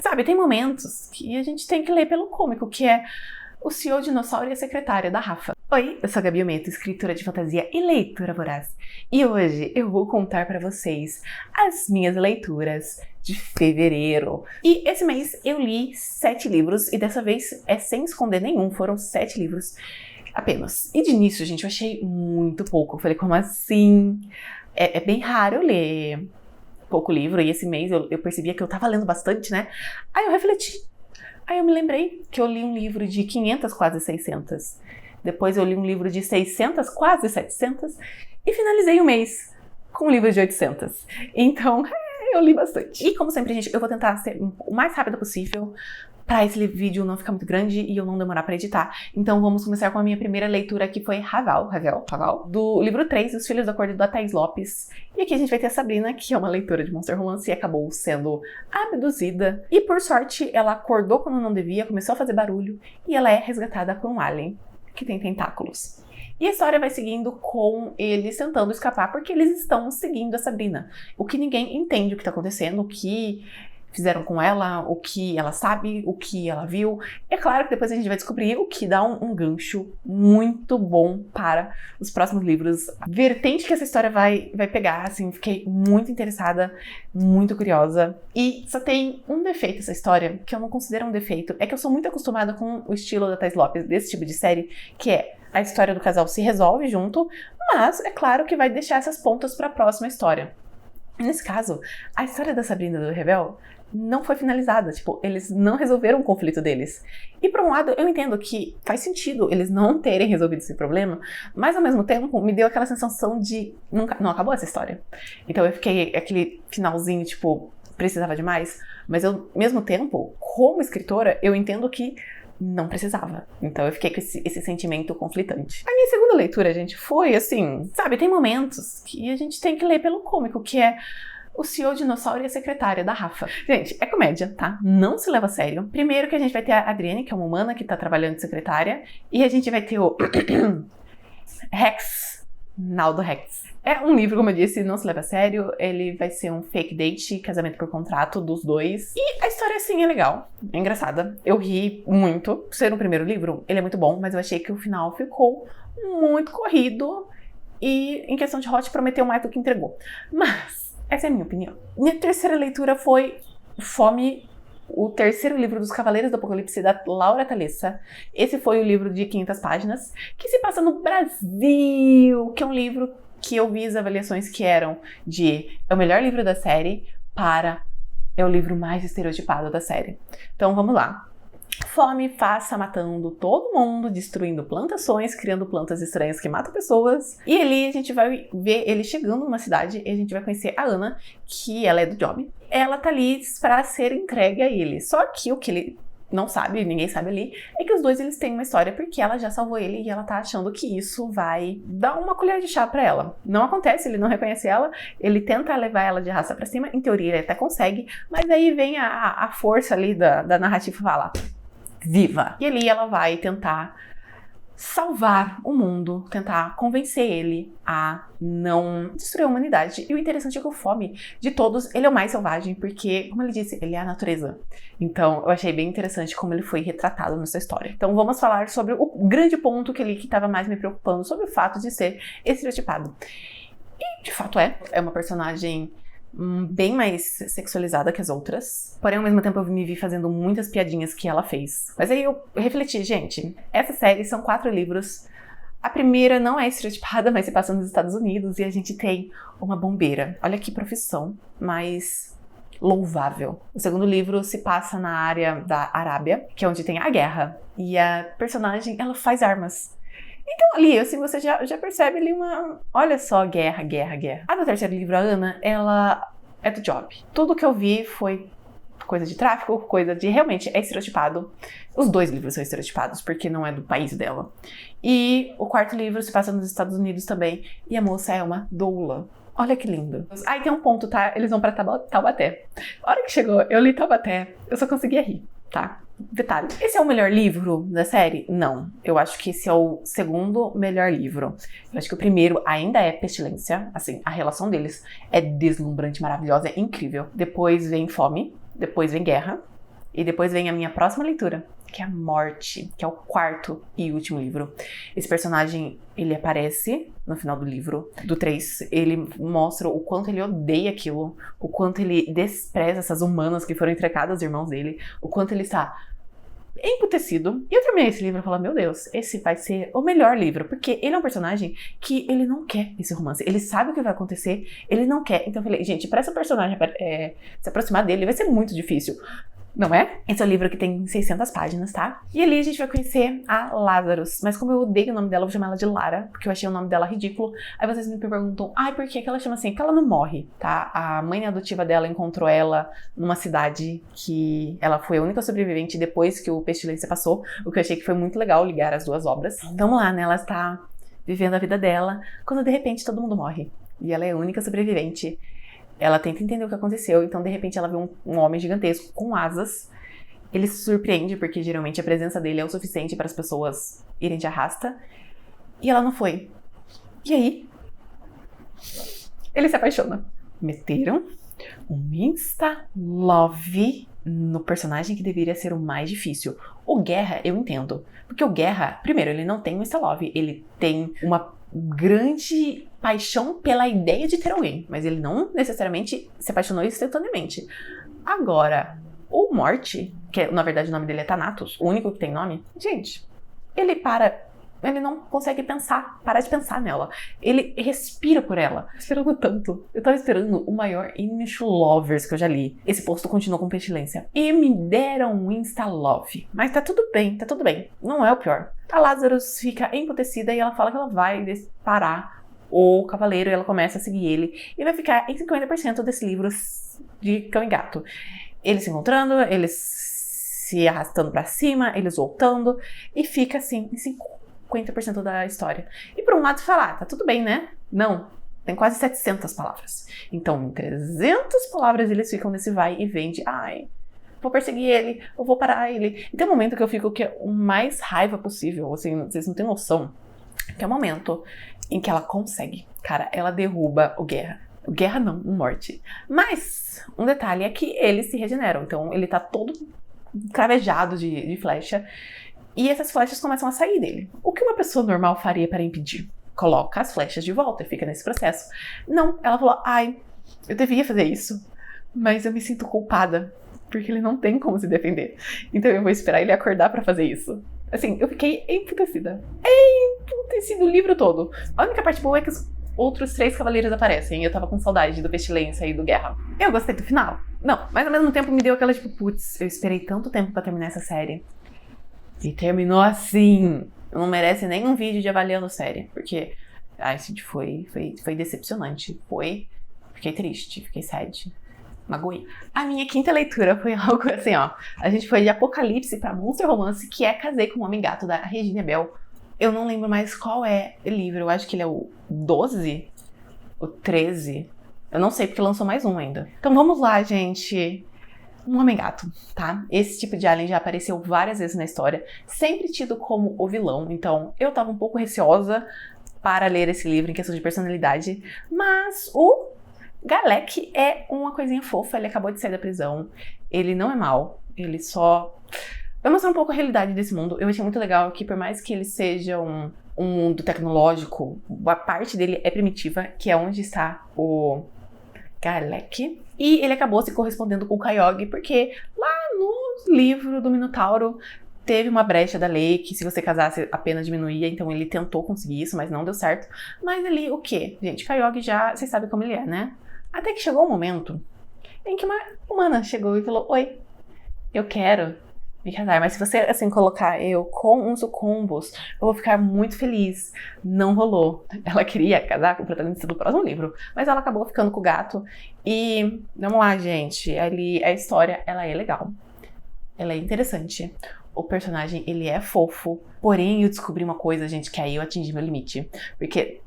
Sabe, tem momentos que a gente tem que ler pelo cômico, que é O CEO Dinossauro e a Secretária, da Rafa. Oi, eu sou a Gabi Ometo, escritora de fantasia e leitora voraz. E hoje eu vou contar pra vocês as minhas leituras de fevereiro. E esse mês eu li 7 livros, e dessa vez é sem esconder nenhum, foram 7 livros apenas. E de início, gente, eu achei muito pouco. Eu falei, como assim? É bem raro eu ler pouco livro, e esse mês eu percebia que eu tava lendo bastante, né? Aí eu refleti. Aí eu me lembrei que eu li um livro de 500, quase 600. Depois eu li um livro de 600, quase 700. E finalizei o mês com um livro de 800. Então, eu li bastante. E como sempre, gente, eu vou tentar ser o mais rápido possível para esse vídeo não ficar muito grande e eu não demorar para editar. Então vamos começar com a minha primeira leitura, que foi Raval, do livro 3, Os Filhos do Acordo, da Thaís Lopes. E aqui a gente vai ter a Sabrina, que é uma leitora de Monster Romance e acabou sendo abduzida. E por sorte, ela acordou quando não devia, começou a fazer barulho e ela é resgatada por um alien que tem tentáculos. E a história vai seguindo com eles tentando escapar, porque eles estão seguindo a Sabrina. O que ninguém entende o que está acontecendo, o que fizeram com ela, o que ela sabe, o que ela viu. É claro que depois a gente vai descobrir, o que dá um gancho muito bom para os próximos livros. A vertente que essa história vai pegar, assim, fiquei muito interessada, muito curiosa. E só tem um defeito essa história, que eu não considero um defeito, é que eu sou muito acostumada com o estilo da Thaís Lopes, desse tipo de série, que é a história do casal se resolve junto, mas é claro que vai deixar essas pontas para a próxima história. Nesse caso, a história da Sabrina e do Revel não foi finalizada, tipo, eles não resolveram o conflito deles. E por um lado, eu entendo que faz sentido eles não terem resolvido esse problema, mas ao mesmo tempo me deu aquela sensação de não acabou essa história. Então eu fiquei aquele finalzinho, tipo, precisava de mais, mas eu, ao mesmo tempo, como escritora, eu entendo que não precisava. Então eu fiquei com esse sentimento conflitante. A minha segunda leitura, gente, foi assim, sabe, tem momentos que a gente tem que ler pelo cômico, que é O CEO Dinossauro e a Secretária, da Rafa. Gente, é comédia, tá? Não se leva a sério. Primeiro que a gente vai ter a Adrienne, que é uma humana que tá trabalhando de secretária, e a gente vai ter o Rex, Naldo Rex. É um livro, como eu disse, não se leva a sério. Ele vai ser um fake date, casamento por contrato dos dois. E a história, assim, é legal, é engraçada. Eu ri muito. Por ser um primeiro livro, ele é muito bom, mas eu achei que o final ficou muito corrido e, em questão de hot, prometeu mais do que entregou. Mas essa é a minha opinião. Minha terceira leitura foi Fome, o terceiro livro dos Cavaleiros do Apocalipse, da Laura Thalessa. Esse foi o livro de 500 páginas, que se passa no Brasil, que é um livro que eu vi as avaliações que eram de é o melhor livro da série para é o livro mais estereotipado da série. Então vamos lá. Fome passa matando todo mundo, destruindo plantações, criando plantas estranhas que matam pessoas. E ali a gente vai ver ele chegando numa cidade e a gente vai conhecer a Ana, que ela é do job. Ela tá ali para ser entregue a ele. Só que o que ele não sabe, ninguém sabe ali, é que os dois eles têm uma história, porque ela já salvou ele e ela tá achando que isso vai dar uma colher de chá pra ela. Não acontece, ele não reconhece ela, ele tenta levar ela de raça pra cima, em teoria ele até consegue, mas aí vem a força ali da narrativa e fala: viva! E ali ela vai tentar salvar o mundo, tentar convencer ele a não destruir a humanidade. E o interessante é que o Fome, de todos, ele é o mais selvagem, porque, como ele disse, ele é a natureza. Então, eu achei bem interessante como ele foi retratado nessa história. Então, vamos falar sobre o grande ponto que estava mais me preocupando, sobre o fato de ser estereotipado. E, de fato, é uma personagem bem mais sexualizada que as outras. Porém, ao mesmo tempo, eu me vi fazendo muitas piadinhas que ela fez. Mas aí eu refleti, gente, essa série são 4 livros. A primeira não é estereotipada, mas se passa nos Estados Unidos e a gente tem uma bombeira. Olha que profissão mais louvável. O segundo livro se passa na área da Arábia, que é onde tem a guerra. E a personagem, ela faz armas. Então ali, assim, você já percebe ali olha só, guerra. A do terceiro livro, a Ana, ela é do job. Tudo que eu vi foi coisa de tráfico, coisa de... Realmente, é estereotipado. Os 2 livros são estereotipados, porque não é do país dela. E o quarto livro se passa nos Estados Unidos também, e a moça é uma doula. Olha que lindo. Aí tem um ponto, tá? Eles vão pra Taubaté. A hora que chegou, eu li Taubaté, eu só conseguia rir, tá? Detalhe. Esse é o melhor livro da série? Não. Eu acho que esse é o segundo melhor livro. Eu acho que o primeiro ainda é Pestilência. Assim, a relação deles é deslumbrante, maravilhosa, é incrível. Depois vem Fome. Depois vem Guerra. E depois vem a minha próxima leitura, que é a Morte, que é o 4º e último livro. Esse personagem, ele aparece no final do livro, do 3. Ele mostra o quanto ele odeia aquilo, o quanto ele despreza essas humanas que foram entregadas aos irmãos dele, o quanto ele está emputecido. E eu terminei esse livro e falei, meu Deus, esse vai ser o melhor livro, porque ele é um personagem que ele não quer esse romance, ele sabe o que vai acontecer, ele não quer. Então eu falei, gente, pra esse personagem se aproximar dele vai ser muito difícil, não é? Esse é o livro que tem 600 páginas, tá? E ali a gente vai conhecer a Lazarus. Mas como eu odeio o nome dela, eu vou chamar ela de Lara, porque eu achei o nome dela ridículo. Aí vocês me perguntam, por que ela chama assim? Porque ela não morre, tá? A mãe adotiva dela encontrou ela numa cidade que ela foi a única sobrevivente depois que o Pestilência passou, o que eu achei que foi muito legal ligar as duas obras. Então vamos lá, né? Ela está vivendo a vida dela, quando de repente todo mundo morre. E ela é a única sobrevivente. Ela tenta entender o que aconteceu, então de repente ela vê um homem gigantesco com asas. Ele se surpreende, porque geralmente a presença dele é o suficiente para as pessoas irem de arrasta. E ela não foi. E aí, ele se apaixona. Meteram um insta-love no personagem que deveria ser o mais difícil. O Guerra, eu entendo. Porque o Guerra, primeiro, ele não tem um insta-love. Ele tem uma grande paixão pela ideia de ter alguém, mas ele não necessariamente se apaixonou instantaneamente. Agora, o Morte, que na verdade o nome dele é Thanatos, o único que tem nome, gente, ele não consegue parar de pensar nela. Ele respira por ela. Esperando tanto. Eu tava esperando o maior English Lovers que eu já li. Esse posto continua com Pestilência. E me deram um Insta-Love. Mas tá tudo bem, tá tudo bem. Não é o pior. A Lazarus fica emputecida e ela fala que ela vai parar o cavaleiro e ela começa a seguir ele. E vai ficar em 50% desse livro de cão e gato. Eles se encontrando, eles se arrastando pra cima, eles voltando. E fica assim, em 50% da história. E por um lado falar, tá tudo bem, né? Não, tem quase 700 palavras. Então, em 300 palavras eles ficam nesse vai e vem de, vou perseguir ele, eu vou parar ele. E tem um momento que eu fico que é o mais raiva possível, assim, vocês não têm noção. Que é o momento em que ela consegue. Cara, ela derruba o Guerra. O Guerra não, o Morte. Mas, um detalhe é que eles se regeneram. Então, ele tá todo cravejado de flecha. E essas flechas começam a sair dele. O que uma pessoa normal faria para impedir? Coloca as flechas de volta e fica nesse processo. Não, ela falou, eu devia fazer isso, mas eu me sinto culpada, porque ele não tem como se defender. Então eu vou esperar ele acordar para fazer isso. Assim, eu fiquei emputecida. Emputecida o livro todo. A única parte boa é que os outros 3 cavaleiros aparecem. E eu tava com saudade do Pestilência e do Guerra. Eu gostei do final. Não, mas ao mesmo tempo me deu aquela tipo, putz, eu esperei tanto tempo pra terminar essa série. E terminou assim. Não merece nem um vídeo de avaliando a série. Porque, gente, foi decepcionante. Fiquei triste, fiquei sad. Magoei. A minha 5ª leitura foi algo assim, ó. A gente foi de Apocalipse pra Monster Romance, que é Casei com um Homem Gato, da Regina Bell. Eu não lembro mais qual é o livro. Eu acho que ele é o 12? O 13? Eu não sei, porque lançou mais um ainda. Então vamos lá, gente. Um Homem-Gato, tá? Esse tipo de alien já apareceu várias vezes na história, sempre tido como o vilão, então eu tava um pouco receosa para ler esse livro em questão de personalidade, mas o Galek é uma coisinha fofa, ele acabou de sair da prisão, ele não é mau, ele só vai mostrar um pouco a realidade desse mundo. Eu achei muito legal que, por mais que ele seja um mundo tecnológico, a parte dele é primitiva, que é onde está o Galek. E ele acabou se correspondendo com o Kyogre, porque lá no livro do Minotauro teve uma brecha da lei que se você casasse a pena diminuía, então ele tentou conseguir isso, mas não deu certo. Mas ali o quê? Gente, Kyogre já, vocês sabem como ele é, né? Até que chegou um momento em que uma humana chegou e falou, oi, eu quero me casar, mas se você, assim, colocar eu com uns sucumbos, eu vou ficar muito feliz. Não rolou. Ela queria casar com o protagonista do próximo livro, mas ela acabou ficando com o gato. E, vamos lá, gente, ali a história, ela é legal. Ela é interessante. O personagem, ele é fofo. Porém, eu descobri uma coisa, gente, que aí eu atingi meu limite. Porque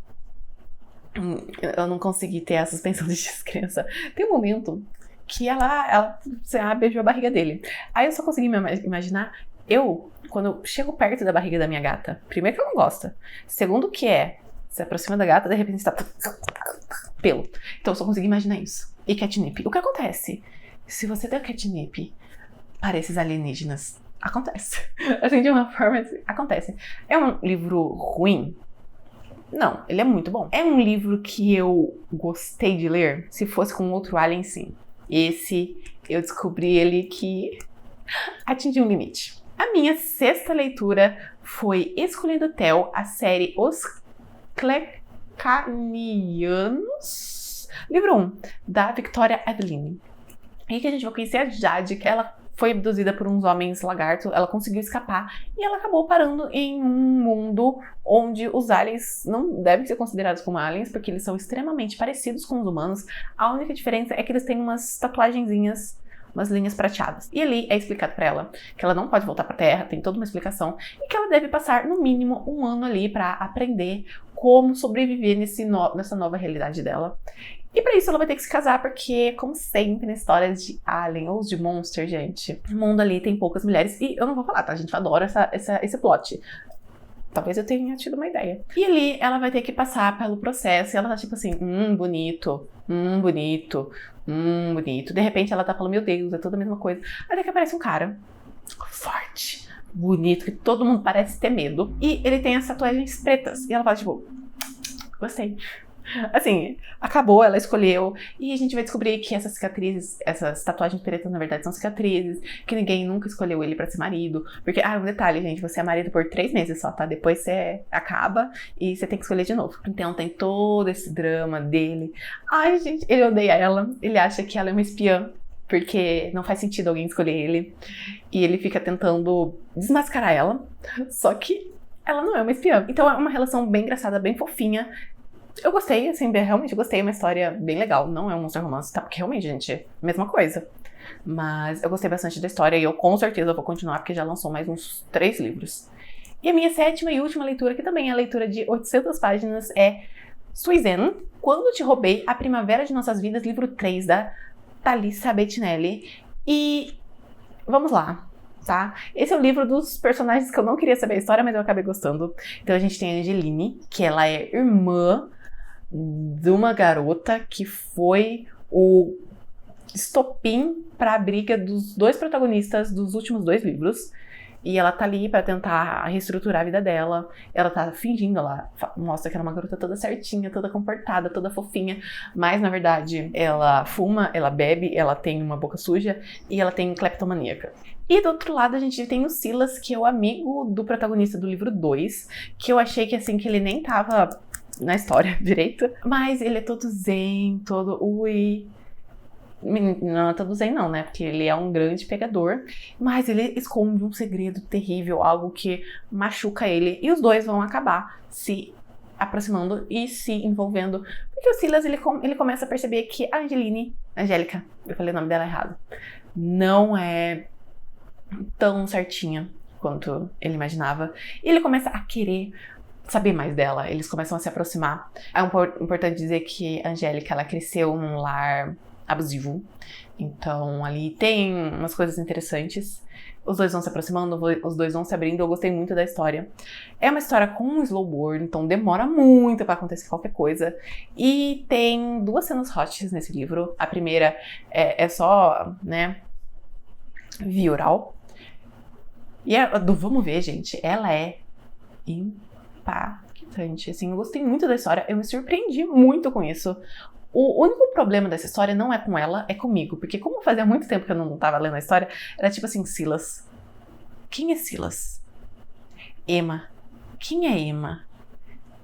eu não consegui ter a suspensão de descrença. Tem um momento que ela beijou a barriga dele. Aí eu só consegui me imaginar, quando eu chego perto da barriga da minha gata, primeiro que ela não gosta, segundo que se aproxima da gata, de repente está pelo. Então eu só consegui imaginar isso. E catnip. O que acontece? Se você der catnip para esses alienígenas. Acontece. Assim, de uma forma, acontece. É um livro ruim? Não, ele é muito bom. É um livro que eu gostei de ler? Se fosse com outro alien, sim. Esse, eu descobri ele que atingiu um limite. A minha sexta leitura foi Escolhendo Theo, a série Os Clecanianos, livro 1, da Victoria Aveline. Aí que a gente vai conhecer a Jade, que ela foi abduzida por uns homens lagarto, ela conseguiu escapar e ela acabou parando em um mundo onde os aliens não devem ser considerados como aliens, porque eles são extremamente parecidos com os humanos. A única diferença é que eles têm umas tatuagenzinhas, umas linhas prateadas. E ali é explicado pra ela que ela não pode voltar pra Terra, tem toda uma explicação, e que ela deve passar no mínimo um ano ali pra aprender como sobreviver nessa nova realidade dela. E pra isso ela vai ter que se casar, porque, como sempre, na história de Alien ou de Monster, gente, o mundo ali tem poucas mulheres. E eu não vou falar, tá? A gente adora esse plot. Talvez eu tenha tido uma ideia. E ali ela vai ter que passar pelo processo e ela tá tipo assim, bonito, bonito, bonito. De repente ela tá falando, meu Deus, é toda a mesma coisa. Até que aparece um cara forte, bonito, que todo mundo parece ter medo. E ele tem as tatuagens pretas. E ela fala tipo, gostei. Assim, acabou, ela escolheu, e a gente vai descobrir que essas cicatrizes, essas tatuagens pretas, na verdade, são cicatrizes, que ninguém nunca escolheu ele pra ser marido, porque, um detalhe, gente, você é marido por 3 meses só, tá? Depois você acaba e você tem que escolher de novo. Então tem todo esse drama dele. Ai, gente, ele odeia ela, ele acha que ela é uma espiã, porque não faz sentido alguém escolher ele, e ele fica tentando desmascarar ela, só que ela não é uma espiã. Então é uma relação bem engraçada, bem fofinha. Eu gostei, assim, realmente gostei, é uma história bem legal. Não é um monster romance, tá? Porque realmente, gente, mesma coisa. Mas eu gostei bastante da história e eu com certeza vou continuar, porque já lançou mais uns 3 livros. E a minha sétima e última leitura, que também é a leitura de 800 páginas, é Suizen, Quando Te Roubei, A Primavera de Nossas Vidas, livro 3, da Thalissa Bettinelli. E vamos lá, tá? Esse é o livro dos personagens que eu não queria saber a história, mas eu acabei gostando. Então a gente tem a Angeline, que ela é irmã de uma garota que foi o estopim para a briga dos 2 protagonistas dos últimos 2 livros. E ela tá ali pra tentar reestruturar a vida dela. Ela tá fingindo, ela mostra que ela é uma garota toda certinha, toda comportada, toda fofinha. Mas, na verdade, ela fuma, ela bebe, ela tem uma boca suja e ela tem cleptomaníaca. E do outro lado a gente tem o Silas, que é o amigo do protagonista do livro 2, que eu achei que assim, que ele nem tava na história direito, mas ele é todo zen, todo não é todo zen não, né, porque ele é um grande pegador, mas ele esconde um segredo terrível, algo que machuca ele, e os dois vão acabar se aproximando e se envolvendo, porque o Silas, ele começa a perceber que a Angélica, eu falei o nome dela errado, não é tão certinha quanto ele imaginava, e ele começa a querer saber mais dela, eles começam a se aproximar. É importante dizer que a Angélica, ela cresceu num lar abusivo, então ali tem umas coisas interessantes. Os dois vão se aproximando, os dois vão se abrindo. Eu gostei muito da história. É uma história com um slow burn, então demora muito pra acontecer qualquer coisa. E tem 2 cenas hot nesse livro. A primeira é só, né, via oral. E a do vamos ver, gente, ela é impactante, assim, eu gostei muito da história, eu me surpreendi muito com isso. O único problema dessa história não é com ela, é comigo, porque como fazia muito tempo que eu não tava lendo a história, era tipo assim, Silas. Quem é Silas? Emma. Quem é Emma?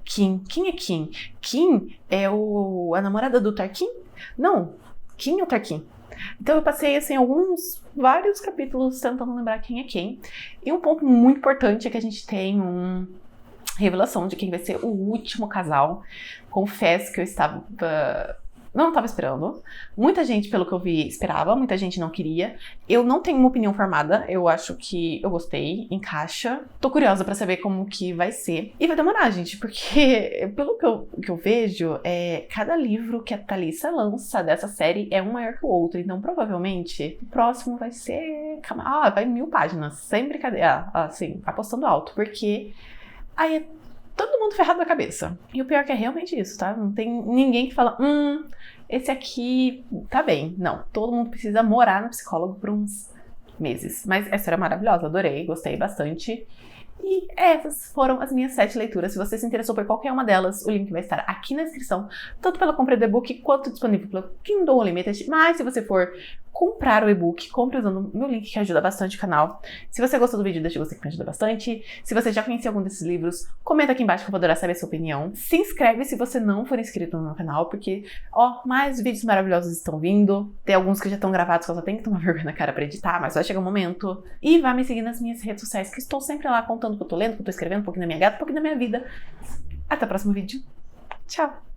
Kim. Quem é Kim? Kim é a namorada do Tarkin? Não, Kim é o Tarkin. Então eu passei, assim, vários capítulos tentando lembrar quem é quem. E um ponto muito importante é que a gente tem uma revelação de quem vai ser o último casal. Confesso que eu não estava esperando. Muita gente, pelo que eu vi, esperava. Muita gente não queria. Eu não tenho uma opinião formada. Eu acho que eu gostei. Encaixa. Tô curiosa pra saber como que vai ser. E vai demorar, gente. Porque, pelo que eu vejo, cada livro que a Thalissa lança dessa série é um maior que o outro. Então, provavelmente, o próximo vai ser... vai 1000 páginas. Sem brincadeira. Assim, apostando alto. Porque aí é todo mundo ferrado na cabeça. E o pior que é realmente isso, tá? Não tem ninguém que fala, esse aqui tá bem. Não, todo mundo precisa morar no psicólogo por uns meses. Mas a história é maravilhosa, adorei, gostei bastante. E essas foram as minhas 7 leituras. Se você se interessou por qualquer uma delas, o link vai estar aqui na descrição, tanto pela compra do e-book quanto disponível pelo Kindle Unlimited. Mas se você for comprar o e-book, compre usando o meu link, que ajuda bastante o canal. Se você gostou do vídeo, deixa o gostei, que me ajuda bastante. Se você já conhecia algum desses livros, comenta aqui embaixo que eu vou adorar saber a sua opinião. Se inscreve se você não for inscrito no meu canal, porque, ó, mais vídeos maravilhosos estão vindo. Tem alguns que já estão gravados, que eu só tenho que tomar vergonha na cara pra editar, mas vai chegar um momento. E vai me seguir nas minhas redes sociais, que estou sempre lá contando o que eu tô lendo, o que eu tô escrevendo, um pouquinho da minha gata, um pouquinho da minha vida. Até o próximo vídeo. Tchau!